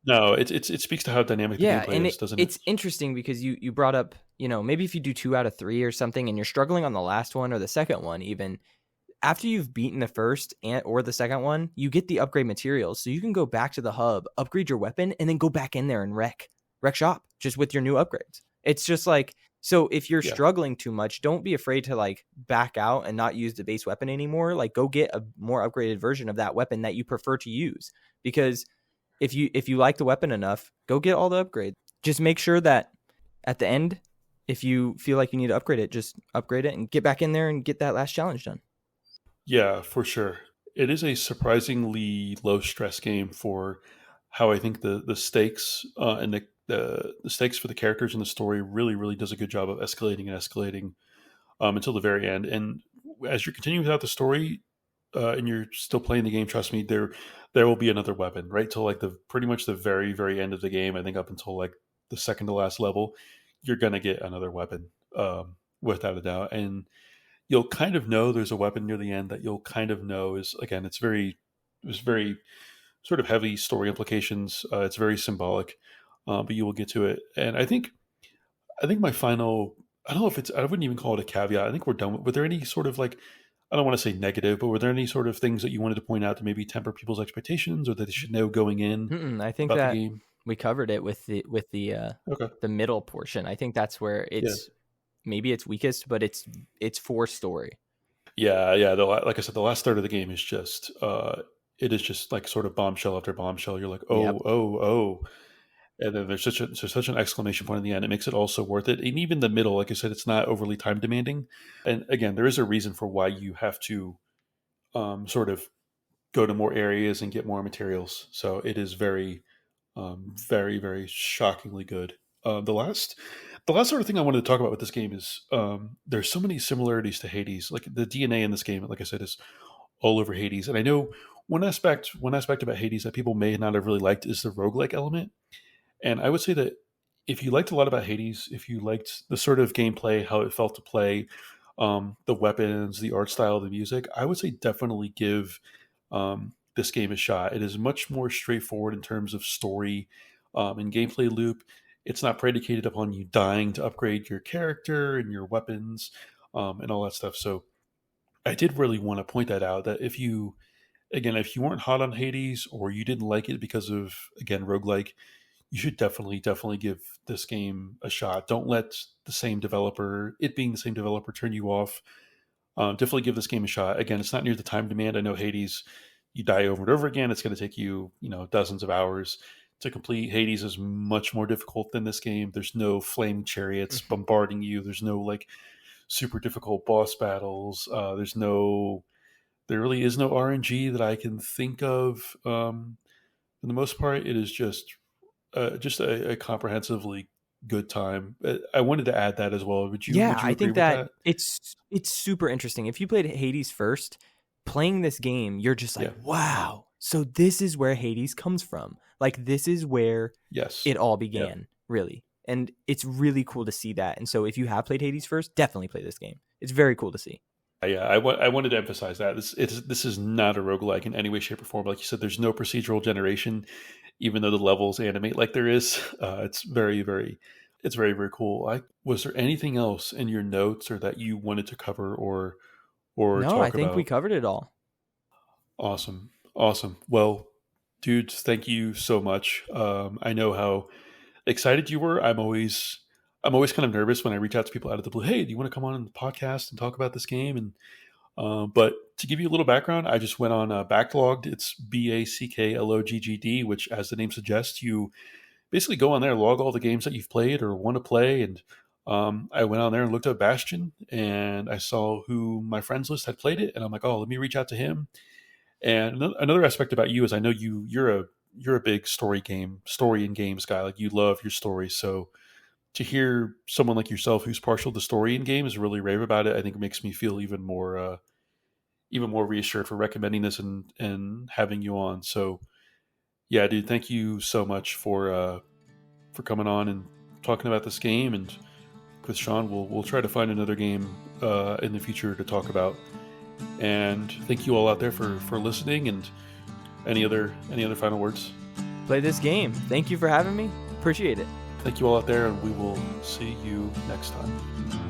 no, it speaks to how dynamic the gameplay is, doesn't it? It's interesting because you brought up, maybe if you do 2 out of 3 or something and you're struggling on the last one or the second one, even after you've beaten the first or the second one, you get the upgrade materials. So you can go back to the hub, upgrade your weapon, and then go back in there and wreck shop just with your new upgrades. It's just like, so if you're struggling too much, don't be afraid to like back out and not use the base weapon anymore. Like go get a more upgraded version of that weapon that you prefer to use. Because if you like the weapon enough, go get all the upgrades. Just make sure that at the end, if you feel like you need to upgrade it, just upgrade it and get back in there and get that last challenge done. Yeah, for sure. It is a surprisingly low stress game for how I think the stakes and the stakes for the characters in the story really does a good job of escalating until the very end. And as you're continuing without the story and you're still playing the game, trust me, there will be another weapon, right? Till like pretty much the very, very end of the game. I think up until like the second to last level, you're gonna get another weapon without a doubt. And you'll kind of know there's a weapon near the end that you'll kind of know is, again, it's very sort of heavy story implications. It's very symbolic, but you will get to it. And I think my final, I don't know if I wouldn't even call it a caveat. I think we're done. Were there any sort of like, I don't want to say negative, but were there any sort of things that you wanted to point out to maybe temper people's expectations or that they should know going in? I think that We covered it with the the middle portion. I think that's where it's maybe it's weakest, but it's for story. Yeah. Like I said, the last third of the game is just it is just like sort of bombshell after bombshell. You're like, oh. And then there's such an exclamation point in the end. It makes it also worth it. And even the middle, like I said, it's not overly time demanding. And again, there is a reason for why you have to sort of go to more areas and get more materials. So it is very, very, very shockingly good. The last sort of thing I wanted to talk about with this game is there's so many similarities to Hades. Like the DNA in this game, like I said, is all over Hades. And I know one aspect about Hades that people may not have really liked is the roguelike element. And I would say that if you liked a lot about Hades, if you liked the sort of gameplay, how it felt to play, the weapons, the art style, the music, I would say definitely give this game a shot. It is much more straightforward in terms of story and gameplay loop. It's not predicated upon you dying to upgrade your character and your weapons and all that stuff. So I did really want to point that out, that if you weren't hot on Hades or you didn't like it because of, again, roguelike, you should definitely give this game a shot. Don't let it being the same developer, turn you off. Definitely give this game a shot. Again, it's not near the time demand. I know Hades, you die over and over again. It's going to take you, dozens of hours to complete. Hades is much more difficult than this game. There's no flaming chariots bombarding you. There's no like super difficult boss battles. There really is no RNG that I can think of. For the most part, it is just a comprehensively good time. I wanted to add that as well. Would you I agree think that it's super interesting. If you played Hades first, playing this game, you're just like, wow, so this is where Hades comes from. Like, this is where it all began, really. And it's really cool to see that. And so if you have played Hades first, definitely play this game. It's very cool to see. Yeah, I wanted to emphasize that. This is not a roguelike in any way, shape, or form. Like you said, there's no procedural generation, even though the levels animate like there is. It's very, very cool. Was there anything else in your notes or that you wanted to cover or no, talk about? I think we covered it all. Awesome. Well, dudes, thank you so much. I know how excited you were. I'm always kind of nervous when I reach out to people out of the blue. Hey, do you want to come on the podcast and talk about this game? And but to give you a little background, I just went on Backlogged. It's BACKLOGGD, which, as the name suggests, you basically go on there, log all the games that you've played or want to play. And I went on there and looked up Bastion, and I saw who my friends list had played it, and I'm like, oh, let me reach out to him. And another aspect about you is I know you're a big story and games guy. Like, you love your stories, so to hear someone like yourself who's partial to story in games really rave about it, I think it makes me feel even more reassured for recommending this and having you on. So yeah, dude, thank you so much for coming on and talking about this game. And with Sean, we'll try to find another game in the future to talk about. And thank you all out there for listening. And any other final words? Play this game. Thank you for having me. Appreciate it. Thank you all out there, and we will see you next time.